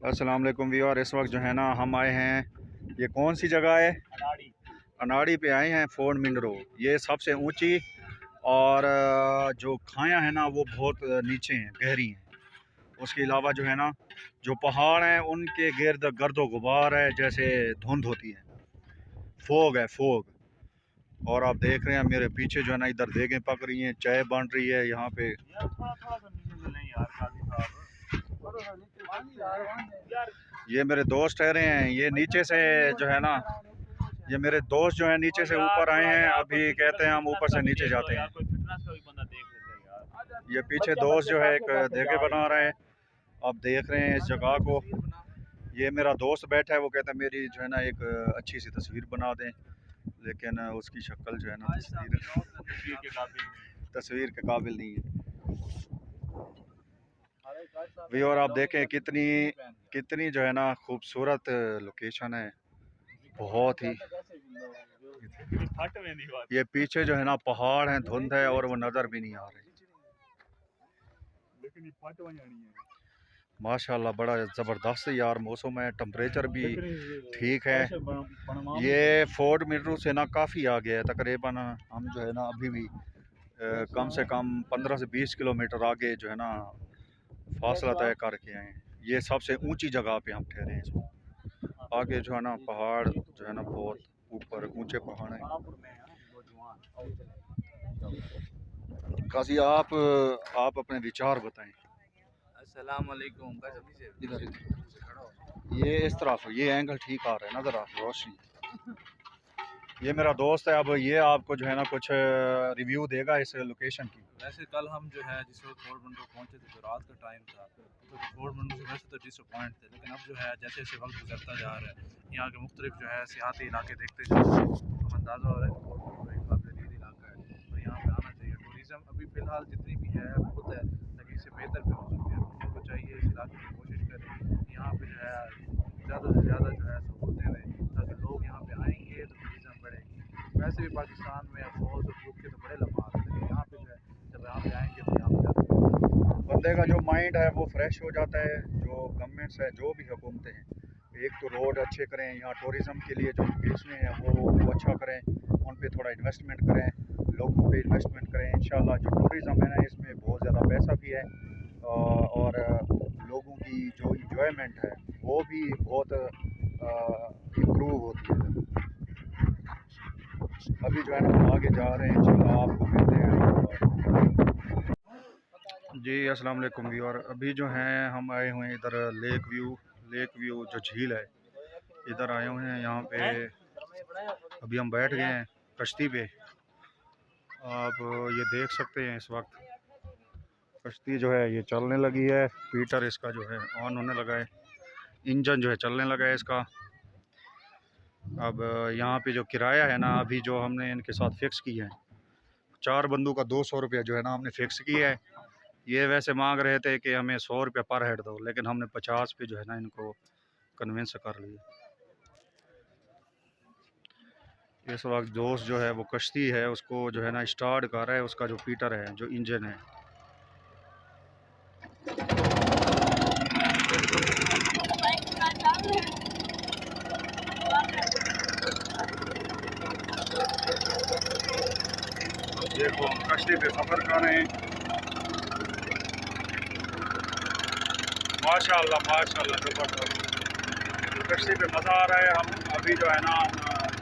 अस्सलाम वालेकुम व्यूअर। इस वक्त जो है ना हम आए हैं, ये कौन सी जगह है? अनाड़ी पे आए हैं, फोर्ट मिनरो। ये सबसे ऊंची और जो खाया है ना वो बहुत नीचे हैं, गहरी हैं। उसके अलावा जो है ना जो पहाड़ हैं उनके गिर्द गर्दो गुबार है, जैसे धुंध होती है, फोग है, फोग। और आप देख रहे हैं मेरे पीछे जो है ना इधर देगें पक रही हैं, चाय बन रही है यहाँ पे। ये मेरे दोस्त ठहरे हैं, ये नीचे से जो है ना, ये मेरे दोस्त जो है नीचे से ऊपर आए हैं। अभी कहते हैं हम ऊपर से नीचे जाते हैं। ये पीछे दोस्त जो है एक देगे बना रहे हैं, आप देख रहे हैं इस जगह को। ये मेरा दोस्त बैठा है, वो कहता है मेरी जो है ना एक अच्छी सी तस्वीर बना दें, लेकिन उसकी शक्ल जो है ना तस्वीर के काबिल नहीं है। भी और आप देखें कितनी कितनी जो है ना खूबसूरत लोकेशन है, बहुत ही। ये पीछे जो है ना पहाड़ हैं, धुंध है और वो नज़र भी नहीं आ रही। माशाल्लाह बड़ा ज़बरदस्त यार मौसम है, टेम्परेचर भी ठीक है। ये फोर्ट मिनरो से ना काफ़ी आगे है, तकरीबन हम जो है ना अभी भी कम से कम 15 से 20 किलोमीटर आगे जो है ना फासला तय करके आए हैं। ये सबसे ऊंची जगह पे हम ठहरे हैं इसमें। आगे जो है ना पहाड़ जो है ना बहुत ऊपर ऊंचे पहाड़ हैं। काजी आप अपने विचार बताएं। अस्सलाम वालेकुम। इधर इधर ये इस तरफ ये एंगल ठीक आ रहा है, नजर आ रोशनी। ये मेरा दोस्त है, अब ये आपको जो है ना कुछ रिव्यू देगा इस लोकेशन की। वैसे कल हम जो है जिस वक्त फोर्ट मंडो पहुंचे थे तो रात का टाइम था, तो फोर्ट मंडो से वैसे तो डिसअपॉइंट थे, लेकिन अब जो है जैसे जैसे वक्त गुजरता जा रहा है, यहाँ के मुख्तलिफ जो है सियाती इलाके देखते जा रहे हैं, हम अंदाज़ा हो रहा है कि फोर्ट मंडो एक काबिल इलाका है और यहाँ पर आना चाहिए। टूरिज़म अभी फ़िलहाल जितनी भी है बहुत है, लेकिन इससे बेहतर भी हो सकती है। लोगों को चाहिए इस इलाके में कोशिश करें, यहाँ पर जो है ज़्यादा से ज़्यादा जो है सहूलतें दें, ताकि लोग यहाँ पर आएँगे तो टूरिज़म बढ़ेगी। वैसे भी पाकिस्तान में अफसोस और दुख के तो बड़े लम्हात हैं, लेकिन यहाँ पे जो है जब यहाँ पे आएंगे तो यहाँ पे बंदे का जो माइंड है वो फ्रेश हो जाता है। जो गवर्नमेंट्स है, जो भी हुकूमतें हैं, एक तो रोड अच्छे करें, यहाँ टूरिज़म के लिए जो लोकेशनें हैं वो अच्छा करें, उन पे थोड़ा इन्वेस्टमेंट करें, लोगों पे इन्वेस्टमेंट करें। इंशाल्लाह जो टूरिज़म है ना इसमें बहुत ज़्यादा पैसा भी है और लोगों की जो इंजॉयमेंट है वो भी बहुत इम्प्रूव होती है। अभी जो है ना हम आगे जा रहे हैं, इंशाल्लाह आपको मिलते हैं। जी अस्सलाम वालेकुम व्यूअर। अभी जो हैं हम आए हुए हैं इधर लेक व्यू जो झील है, इधर आए हुए हैं। यहाँ पे अभी हम बैठ गए हैं कश्ती पे। आप ये देख सकते हैं इस वक्त कश्ती जो है ये चलने लगी है, पीटर इसका जो है ऑन होने लगा है, इंजन जो है चलने लगा है इसका। अब यहाँ पे जो किराया है ना अभी जो हमने इनके साथ फ़िक्स किया है, 4 बंदों का 200 रुपया जो है ना हमने फ़िक्स किया है। ये वैसे मांग रहे थे कि हमें 100 रुपया पर हेड दो, लेकिन हमने 50 पे जो है ना इनको कन्विंस कर लिया। इस वक्त दोस्त जो है वो कश्ती है उसको जो है ना स्टार्ट कर रहा है, उसका जो पीटर है, जो इंजन है। देखो हम कश्ती पे सफ़र कर रहे हैं। माशाल्लाह माशाल्लाह ज़बरदस्त कश्ती पे मज़ा आ रहा है। हम अभी जो है ना हम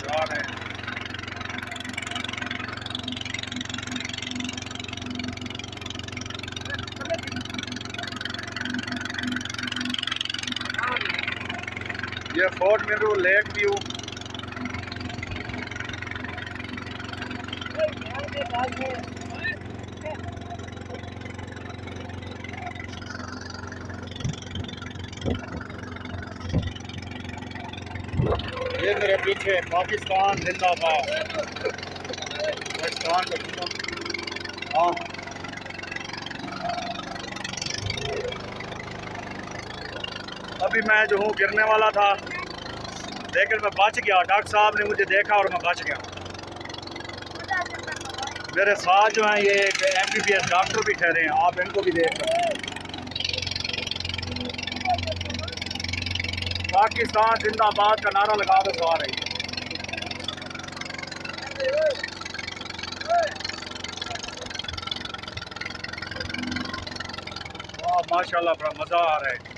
जा रहे हैं। ये फोर्ट मिनरो लेक व्यू। ये मेरे पीछे पाकिस्तान जिंदाबाद, पाकिस्तान का हाँ। अभी मैं जो हूँ गिरने वाला था, लेकिन मैं बच गया। डॉक्टर साहब ने मुझे देखा और मैं बच गया। मेरे साथ जो हैं ये MBBS डॉक्टर भी ठहरे हैं, आप इनको भी देख सकते हैं। पाकिस्तान जिंदाबाद का नारा लगा दो सारे। वाह माशाल्लाह, बड़ा मज़ा आ रहा है।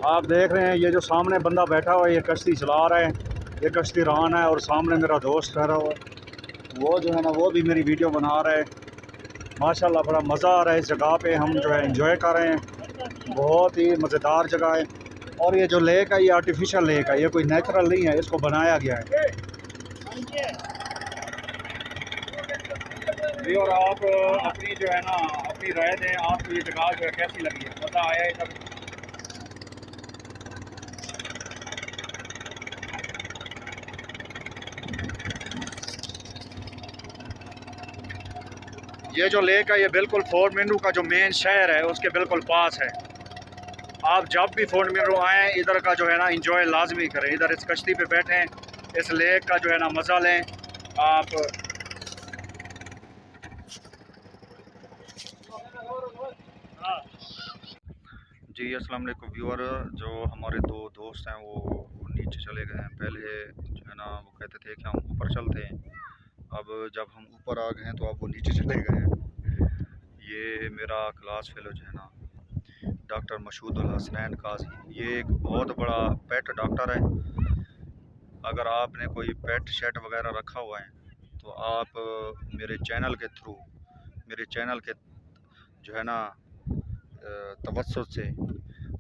आप देख रहे हैं ये जो सामने बंदा बैठा हुआ है, ये कश्ती चला रहा है, ये कश्ती रान है। और सामने मेरा दोस्त ठहरा हुआ है, वो जो है ना वो भी मेरी वीडियो बना रहा है। माशाल्लाह बड़ा मज़ा आ रहा है इस जगह पे, हम जो है एंजॉय कर रहे हैं। बहुत ही मज़ेदार जगह है। और ये जो लेक है ये आर्टिफिशियल लेक है, ये कोई नेचुरल नहीं है, इसको बनाया गया है। जी और आप अपनी जो है ना अपनी राय दें, आपको ये जगह जो है कैसी लगी है, मज़ा आया है इधर? ये जो लेक है ये बिल्कुल फोर्ट मिनरू का जो मेन शहर है उसके बिल्कुल पास है। आप जब भी फोर्ट मिनरू आएँ इधर का जो है ना इंजॉय लाजमी करें, इधर इस कश्ती पे बैठें, इस लेक का जो है ना मज़ा लें आप। जी अस्सलाम वालेकुम व्यूअर, जो हमारे दो दोस्त हैं वो नीचे चले गए हैं। पहले जो है ना वो कहते थे कि हम ऊपर चलते हैं, अब जब हम ऊपर आ गए हैं तो अब वो नीचे चले गए हैं। ये मेरा क्लास फेलो जो है ना डॉक्टर मशहूदुल हसनैन काजी, ये एक बहुत बड़ा पेट डॉक्टर है। अगर आपने कोई पेट शेट वगैरह रखा हुआ है तो आप मेरे चैनल के थ्रू, मेरे चैनल के जो है ना तवज्जुह से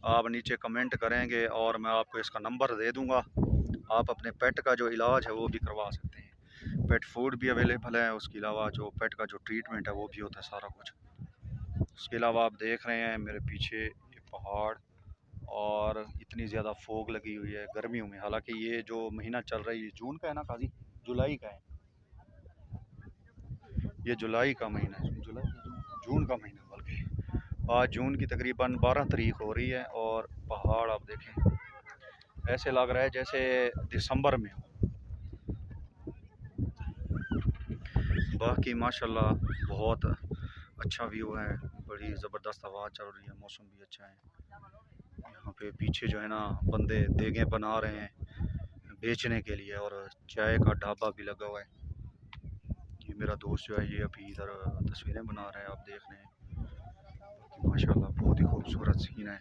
आप नीचे कमेंट करेंगे और मैं आपको इसका नंबर दे दूंगा। आप अपने पेट का जो इलाज है वो भी करवा सकते हैं। पेट फूड भी अवेलेबल है, उसके अलावा जो पेट का जो ट्रीटमेंट है वो भी होता है सारा कुछ। उसके अलावा आप देख रहे हैं मेरे पीछे ये पहाड़, और इतनी ज़्यादा फोग लगी हुई है गर्मियों में। हालांकि ये जो महीना चल रहा है ये जून का है ना काजी, जुलाई का है, ये जुलाई का महीना है, जून का महीना बल्कि। आज जून की तकरीबन 12 तारीख हो रही है और पहाड़ आप देखें ऐसे लग रहा है जैसे दिसंबर में हो। बाकी माशाल्लाह बहुत अच्छा व्यू है, बड़ी ज़बरदस्त हवा चल रही है, मौसम भी अच्छा है। यहाँ पे पीछे जो है ना बंदे देगें बना रहे हैं बेचने के लिए, और चाय का ढाबा भी लगा हुआ है। ये मेरा दोस्त जो है ये अभी इधर तस्वीरें बना रहा है, आप देख रहे हैं। माशाल्लाह बहुत ही खूबसूरत सीन है।